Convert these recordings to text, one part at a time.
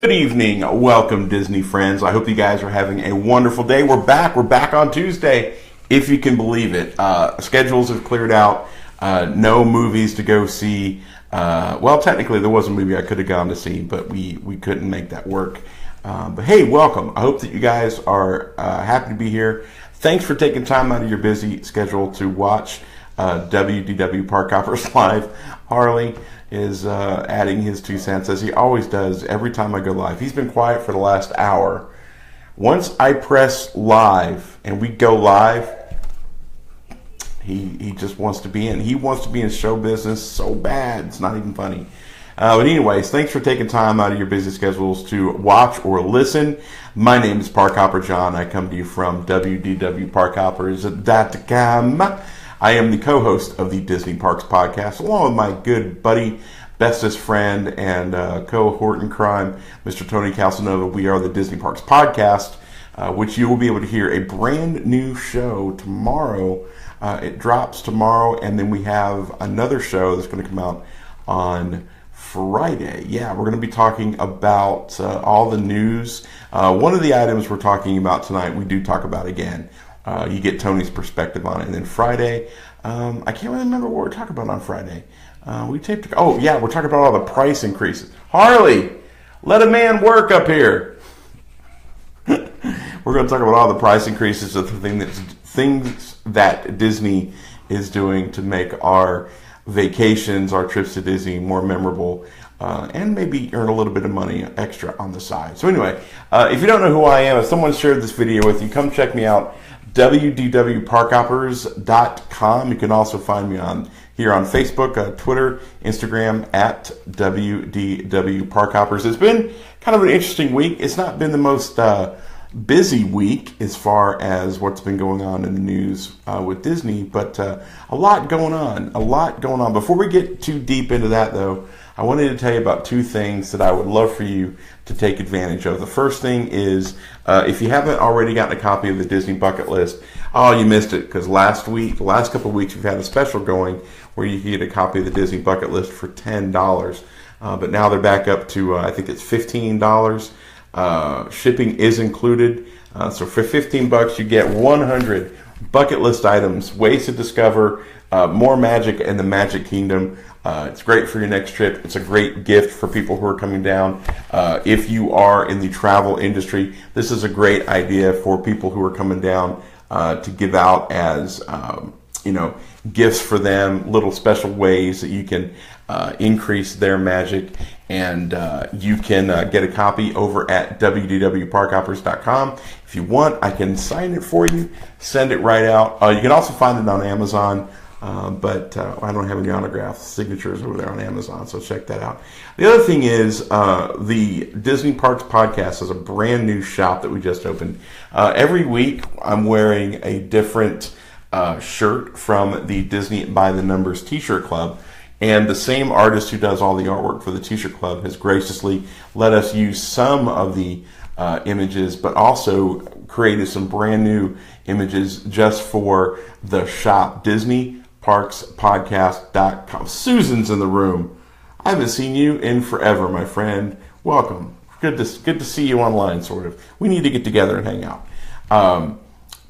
Good evening. Welcome, Disney friends. I hope you guys are having a wonderful day. We're back. We're back on Tuesday, if you can believe it. Schedules have cleared out. No movies to go see. Well, technically, there was a movie I could have gone to see, but we couldn't make that work. But hey, welcome. I hope that you guys are happy to be here. Thanks for taking time out of your busy schedule to watch WDW Parkhoppers live. Harley is adding his 2 cents, as he always does every time I go live. He's been quiet for the last hour. Once I press live and we go live, he just wants to be in. He wants to be in show business so bad. It's not even funny. But anyways, thanks for taking time out of your busy schedules to watch or listen. My name is Parkhopper John. I come to you from WDWParkhoppers.com. I am the co-host of the Disney Parks podcast, along with my good buddy, bestest friend, and cohort in crime, Mr. Tony Calcinova. We are the Disney Parks podcast, which you will be able to hear a brand new show tomorrow. It drops tomorrow, and then we have another show that's going to come out on Friday. Yeah, we're going to be talking about all the news. One of the items we're talking about tonight, we do talk about again. You get Tony's perspective on it. And then Friday, I can't really remember what we're talking about on Friday. We're talking about all the price increases. Harley, let a man work up here. We're going to talk about all the price increases of the things that Disney is doing to make our vacations, our trips to Disney more memorable, and maybe earn a little bit of money extra on the side. So anyway, if you don't know who I am, if someone shared this video with you, come check me out. WDWParkhoppers.com. You can also find me here on Facebook, Twitter, Instagram at WDW Parkhoppers. It's been kind of an interesting week. It's not been the most busy week as far as what's been going on in the news with Disney, but a lot going on. Before we get too deep into that, though, I wanted to tell you about 2 things that I would love for you to take advantage of. The first thing is, if you haven't already gotten a copy of the Disney Bucket List, you missed it, because the last couple of weeks, we've had a special going where you can get a copy of the Disney Bucket List for $10. But now they're back up to, I think it's $15. Shipping is included. So for $15, you get 100 bucket list items, ways to discover more magic in the Magic Kingdom. It's great for your next trip. It's a great gift for people who are coming down. If you are in the travel industry, this is a great idea for people who are coming down to give out as gifts for them, little special ways that you can increase their magic. And you can get a copy over at WDWParkhoppers.com. If you want, I can sign it for you, send it right out. You can also find it on Amazon. But I don't have any autograph signatures over there on Amazon, so check that out. The other thing is the Disney Parks Podcast is a brand new shop that we just opened. Every week I'm wearing a different shirt from the Disney by the Numbers T-shirt club, and the same artist who does all the artwork for the T-shirt club has graciously let us use some of the images, but also created some brand new images just for the shop. DisneyParksPodcast.com. Susan's in the room. I haven't seen you in forever, my friend. Welcome. Good to see you online, sort of. We need to get together and hang out.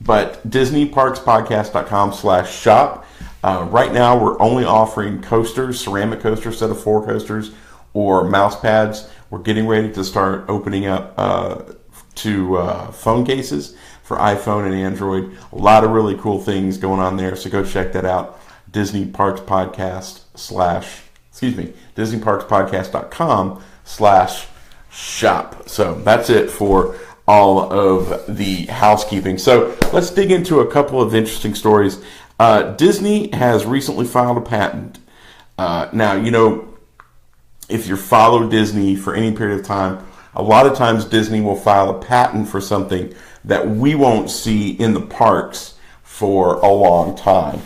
But DisneyParksPodcast.com/shop. Right now, we're only offering coasters, ceramic coasters, set of 4 coasters, or mouse pads. We're getting ready to start opening up to phone cases for iPhone and Android. A lot of really cool things going on there, so go check that out. DisneyParksPodcast.com/shop. So that's it for all of the housekeeping. So let's dig into a couple of interesting stories. Disney has recently filed a patent. Now, if you follow Disney for any period of time, a lot of times Disney will file a patent for something that we won't see in the parks for a long time.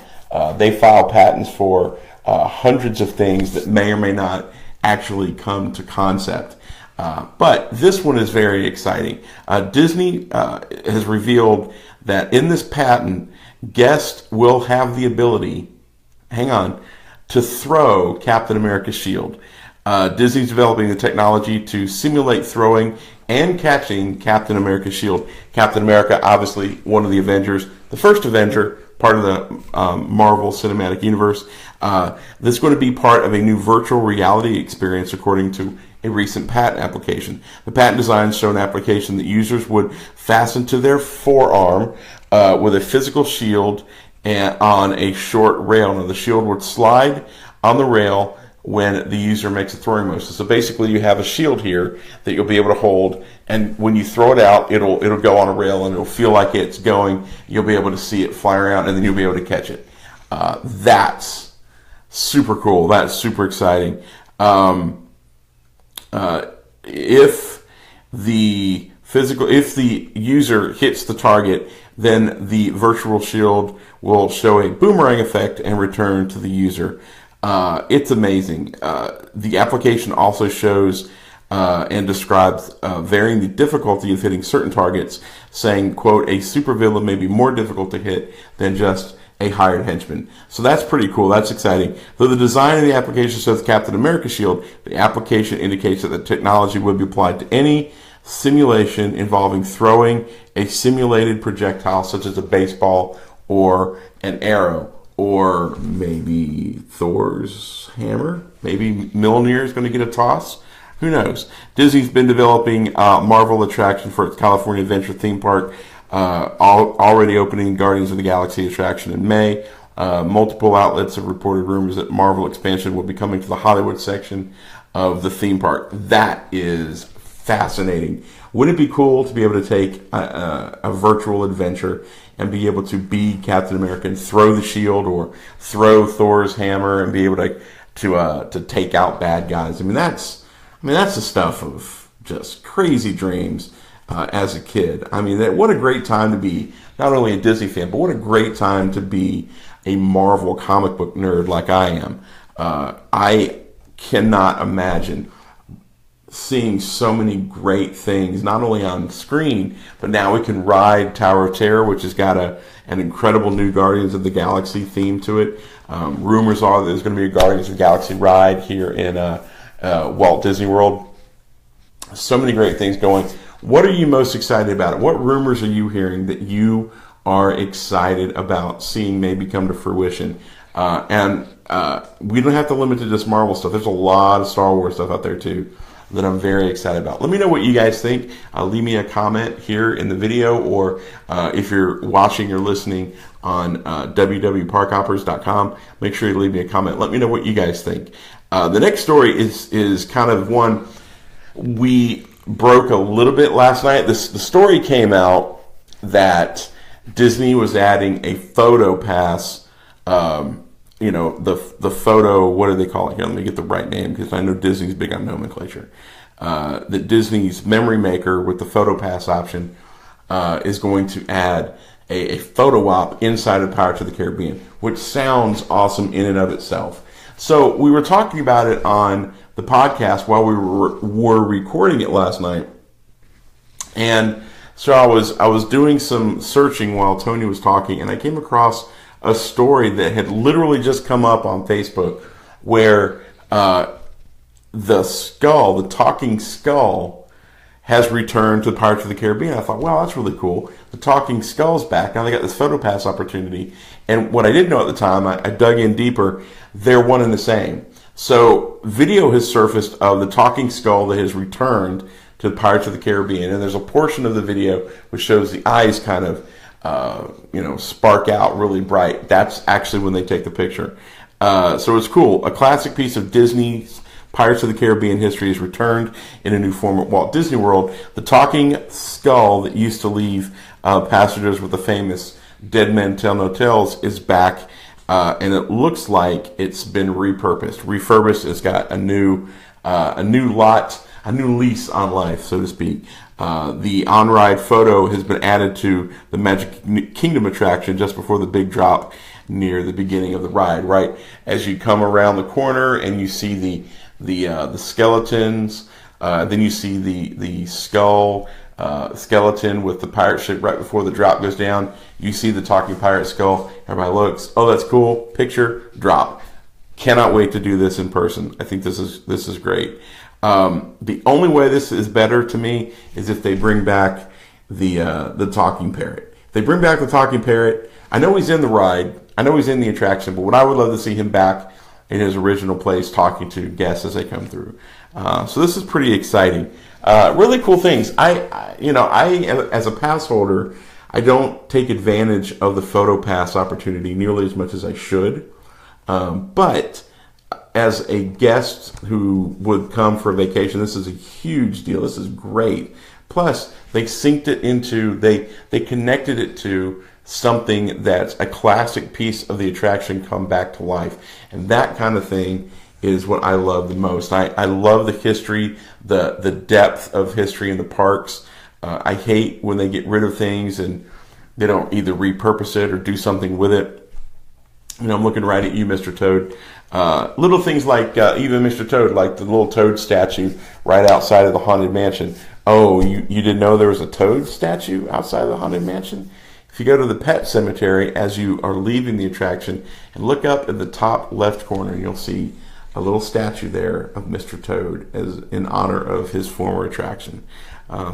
They file patents for hundreds of things that may or may not actually come to concept. But this one is very exciting. Disney has revealed that in this patent, guests will have the ability, to throw Captain America's shield. Disney's developing the technology to simulate throwing and catching Captain America's shield. Captain America, obviously one of the Avengers, the first Avenger, part of the Marvel Cinematic Universe. This is going to be part of a new virtual reality experience, according to a recent patent application. The patent designs show an application that users would fasten to their forearm with a physical shield and on a short rail. Now, the shield would slide on the rail when the user makes a throwing motion. So basically, you have a shield here that you'll be able to hold, and when you throw it out, it'll go on a rail, and it'll feel like it's going. You'll be able to see it fly around, and then you'll be able to catch it. That's super cool. That's super exciting. If the user hits the target, then the virtual shield will show a boomerang effect and return to the user. It's amazing. The application also shows and describes varying the difficulty of hitting certain targets, saying, quote, a supervillain may be more difficult to hit than just a hired henchman. So that's pretty cool. That's exciting. Though the design of the application shows Captain America's shield, the application indicates that the technology would be applied to any simulation involving throwing a simulated projectile, such as a baseball or an arrow, or maybe Thor's hammer. Maybe Mjolnir is going to get a toss. Who knows? Disney's been developing Marvel attraction for its California Adventure theme park, already opening Guardians of the Galaxy attraction in May. Multiple outlets have reported rumors that Marvel expansion will be coming to the Hollywood section of the theme park. That is fascinating. Wouldn't it be cool to be able to take a virtual adventure and be able to be Captain America and throw the shield or throw Thor's hammer and be able to take out bad guys? I mean, that's the stuff of just crazy dreams as a kid. I mean, what a great time to be not only a Disney fan, but what a great time to be a Marvel comic book nerd like I am. I cannot imagine seeing so many great things, not only on screen, but now we can ride Tower of Terror, which has got an incredible new Guardians of the Galaxy theme to it. Rumors are there's going to be a Guardians of the Galaxy ride here in Walt Disney World. So many great things going. What are you most excited about? What rumors are you hearing that you are excited about seeing maybe come to fruition? And we don't have to limit to just Marvel stuff. There's a lot of Star Wars stuff out there too that I'm very excited about. Let me know what you guys think. Leave me a comment here in the video, or if you're watching or listening on WDWParkhoppers.com, make sure you leave me a comment. Let me know what you guys think. The next story is kind of one we broke a little bit last night. The story came out that Disney was adding a photo pass. The photo, what do they call it? Here, let me get the right name, because I know Disney's big on nomenclature. That Disney's Memory Maker with the photo pass option is going to add a photo op inside of Pirates of the Caribbean, which sounds awesome in and of itself. So we were talking about it on the podcast while we were recording it last night, and so I was doing some searching while Tony was talking, and I came across a story that had literally just come up on Facebook where the talking skull has returned to Pirates of the Caribbean. I thought, wow, that's really cool. The talking skull's back. Now they got this photo pass opportunity. And what I didn't know at the time, I dug in deeper, they're one and the same. So video has surfaced of the talking skull that has returned to Pirates of the Caribbean. And there's a portion of the video which shows the eyes kind of spark out really bright. That's actually when they take the picture. So it's cool. A classic piece of Disney's Pirates of the Caribbean history is returned in a new form at Walt Disney World. The talking skull that used to leave passengers with the famous Dead Men Tell No Tales is back, and it looks like it's been refurbished. It's got a new lease on life, so to speak. The on-ride photo has been added to the Magic Kingdom attraction just before the big drop near the beginning of the ride. Right as you come around the corner and you see the skeletons, then you see the skull skeleton with the pirate ship right before the drop goes down. You see the talking pirate skull. Everybody looks, oh, that's cool. Picture, drop. Cannot wait to do this in person. I think this is great. The only way this is better to me is if they bring back the talking parrot. If they bring back the talking parrot. I know he's in the ride. I know he's in the attraction, but what I would love to see him back in his original place talking to guests as they come through. So this is pretty exciting. Really cool things. I as a pass holder, I don't take advantage of the photo pass opportunity nearly as much as I should. But as a guest who would come for a vacation, this is a huge deal. This is great. Plus, they synced it into, they connected it to something that's a classic piece of the attraction come back to life. And that kind of thing is what I love the most. I love the history, the depth of history in the parks. I hate when they get rid of things and they don't either repurpose it or do something with it. I'm looking right at you, Mr. Toad. Little things like, even Mr. Toad, like the little Toad statue right outside of the Haunted Mansion. Oh, you didn't know there was a Toad statue outside of the Haunted Mansion? If you go to the pet cemetery as you are leaving the attraction and look up in the top left corner, you'll see a little statue there of Mr. Toad as in honor of his former attraction.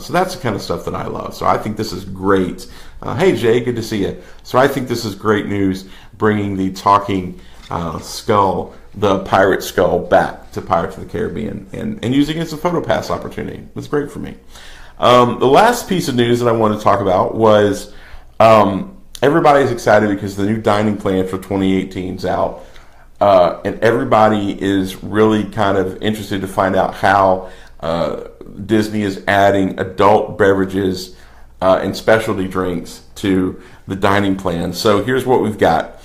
So that's the kind of stuff that I love. So I think this is great. Hey, Jay, good to see you. So I think this is great news, bringing the talking skull, the pirate skull, back to Pirates of the Caribbean and using it as a photo pass opportunity. It's great for me. The last piece of news that I want to talk about was everybody's excited because the new dining plan for 2018 is out. And everybody is really kind of interested to find out how Disney is adding adult beverages and specialty drinks to the dining plan. So here's what we've got.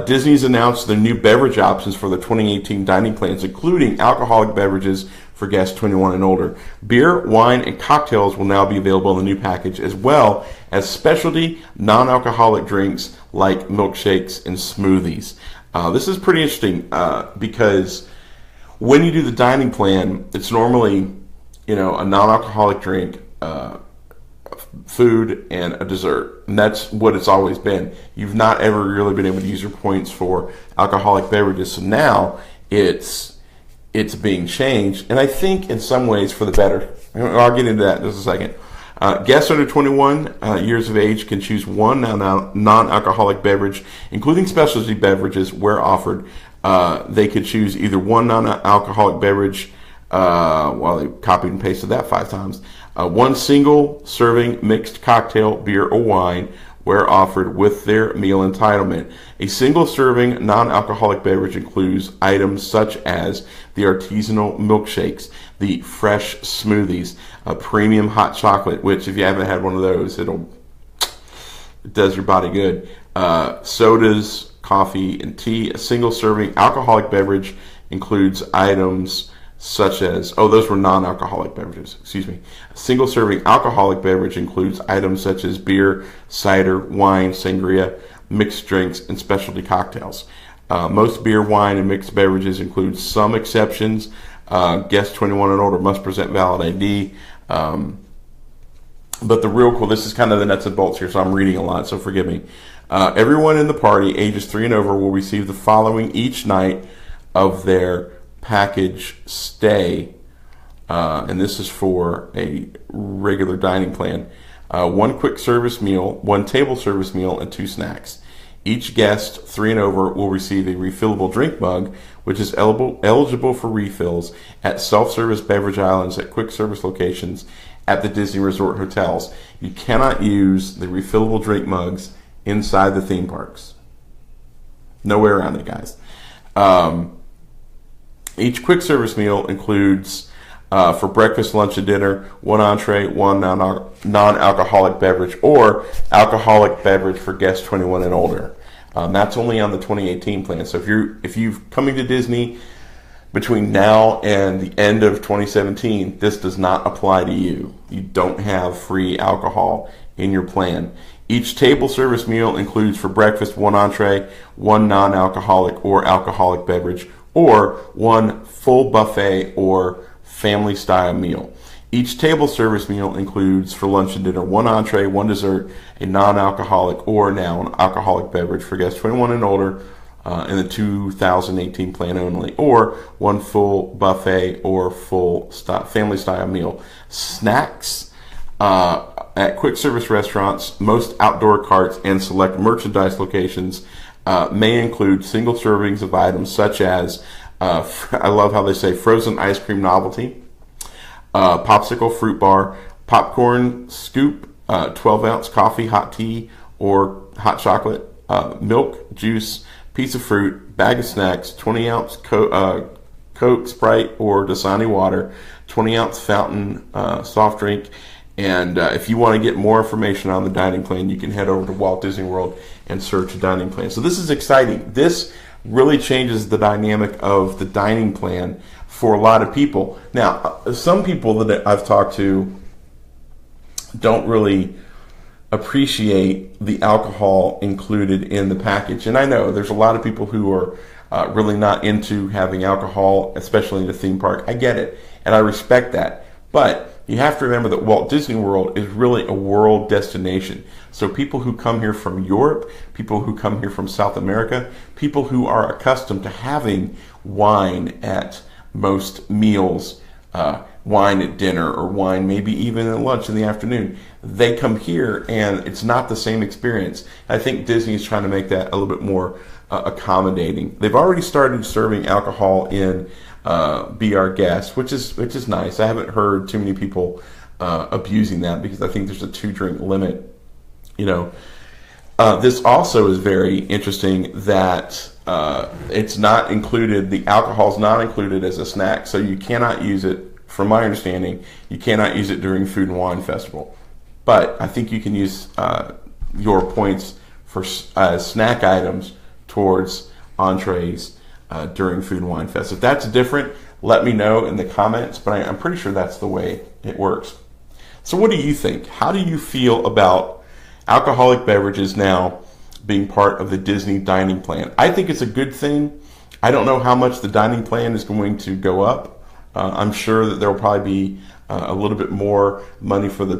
Disney's announced the new beverage options for the 2018 dining plans, including alcoholic beverages for guests 21 and older. Beer, wine, and cocktails will now be available in the new package, as well as specialty non-alcoholic drinks like milkshakes and smoothies. This is pretty interesting because when you do the dining plan, it's normally, a non-alcoholic drink, food, and a dessert. And that's what it's always been. You've not ever really been able to use your points for alcoholic beverages. So now it's being changed, and I think in some ways for the better. I'll get into that in just a second. Guests under 21 years of age can choose one non-alcoholic beverage, including specialty beverages where offered. They could choose either one non-alcoholic beverage, they copied and pasted that 5 times, one single serving mixed cocktail, beer or wine, where offered with their meal entitlement. A single serving non-alcoholic beverage includes items such as the artisanal milkshakes, the fresh smoothies, a premium hot chocolate, which if you haven't had one of those, it does your body good, sodas, coffee, and tea. A single serving alcoholic beverage includes items such as, those were non-alcoholic beverages, excuse me. A single serving alcoholic beverage includes items such as beer, cider, wine, sangria, mixed drinks, and specialty cocktails. Most beer, wine, and mixed beverages include some exceptions. Guests 21 and older must present valid ID. But the real cool, this is kind of the nuts and bolts here, so I'm reading a lot, so forgive me. Everyone in the party, ages 3 and over, will receive the following each night of their package stay, and this is for a regular dining plan. 1 quick service meal, 1 table service meal, and 2 snacks. Each guest 3 and over will receive a refillable drink mug, which is eligible for refills at self-service beverage islands at quick service locations at the Disney Resort hotels. You cannot use the refillable drink mugs inside the theme parks. No way around it, guys. Each quick service meal includes, for breakfast, lunch, and dinner, 1 entree, 1 non-alcoholic beverage, or alcoholic beverage for guests 21 and older. That's only on the 2018 plan. So if you're coming to Disney between now and the end of 2017, this does not apply to you. You don't have free alcohol in your plan. Each table service meal includes for breakfast 1 entree, 1 non-alcoholic or alcoholic beverage, or 1 full buffet or family style meal. Each table service meal includes for lunch and dinner 1 entree, 1 dessert, a non-alcoholic or now an alcoholic beverage for guests 21 and older, in the 2018 plan only, or one full buffet or full family style meal. Snacks at quick service restaurants, most outdoor carts, and select merchandise locations may include single servings of items such as, I love how they say frozen ice cream novelty, popsicle fruit bar, popcorn scoop, 12-ounce coffee, hot tea, or hot chocolate, milk, juice, piece of fruit, bag of snacks, 20-ounce Coke, Sprite, or Dasani water, 20-ounce fountain soft drink. And if you want to get more information on the dining plan, you can head over to Walt Disney World and search a dining plan. So this is exciting. This really changes the dynamic of the dining plan for a lot of people. Now, some people that I've talked to don't really appreciate the alcohol included in the package. And I know there's a lot of people who are really not into having alcohol, especially in a theme park. I get it, and I respect that. But you have to remember that Walt Disney World is really a world destination. So people who come here from Europe, people who come here from South America, people who are accustomed to having wine at most meals, wine at dinner, or wine maybe even at lunch in the afternoon, they come here and it's not the same experience. I think Disney is trying to make that a little bit more accommodating. They've already started serving alcohol in Be Our Guest, which is nice. I haven't heard too many people abusing that because I think there's a 2-drink limit. This also is very interesting that it's not included. The alcohol is not included as a snack, so you cannot use it. From my understanding, you cannot use it during Food and Wine Festival. But I think you can use your points for snack items towards entrees during Food and Wine Fest. If that's different, let me know in the comments, but I'm pretty sure that's the way it works. So what do you think? How do you feel about alcoholic beverages now being part of the Disney dining plan? I think it's a good thing. I don't know how much the dining plan is going to go up. I'm sure that there will probably be a little bit more money for the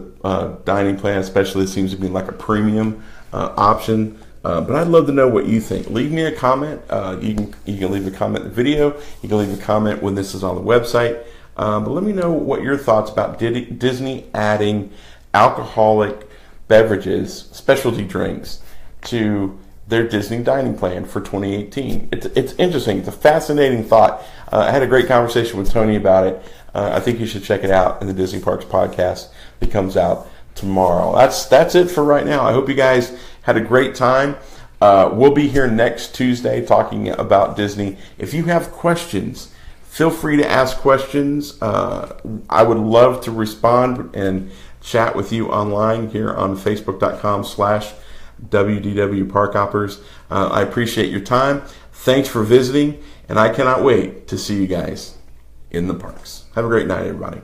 dining plan, especially it seems to be like a premium option. But I'd love to know what you think. Leave me a comment. You can leave a comment in the video. You can leave a comment when this is on the website. But let me know what your thoughts about Disney adding alcoholic beverages, specialty drinks, to their Disney dining plan for 2018. It's interesting. It's a fascinating thought. I had a great conversation with Tony about it. I think you should check it out in the Disney Parks podcast that comes out tomorrow. That's it for right now. I hope you guys had a great time. We'll be here next Tuesday talking about Disney. If you have questions, feel free to ask questions. I would love to respond and chat with you online here on facebook.com/WDW Parkhoppers. I appreciate your time. Thanks for visiting, and I cannot wait to see you guys in the parks. Have a great night, everybody.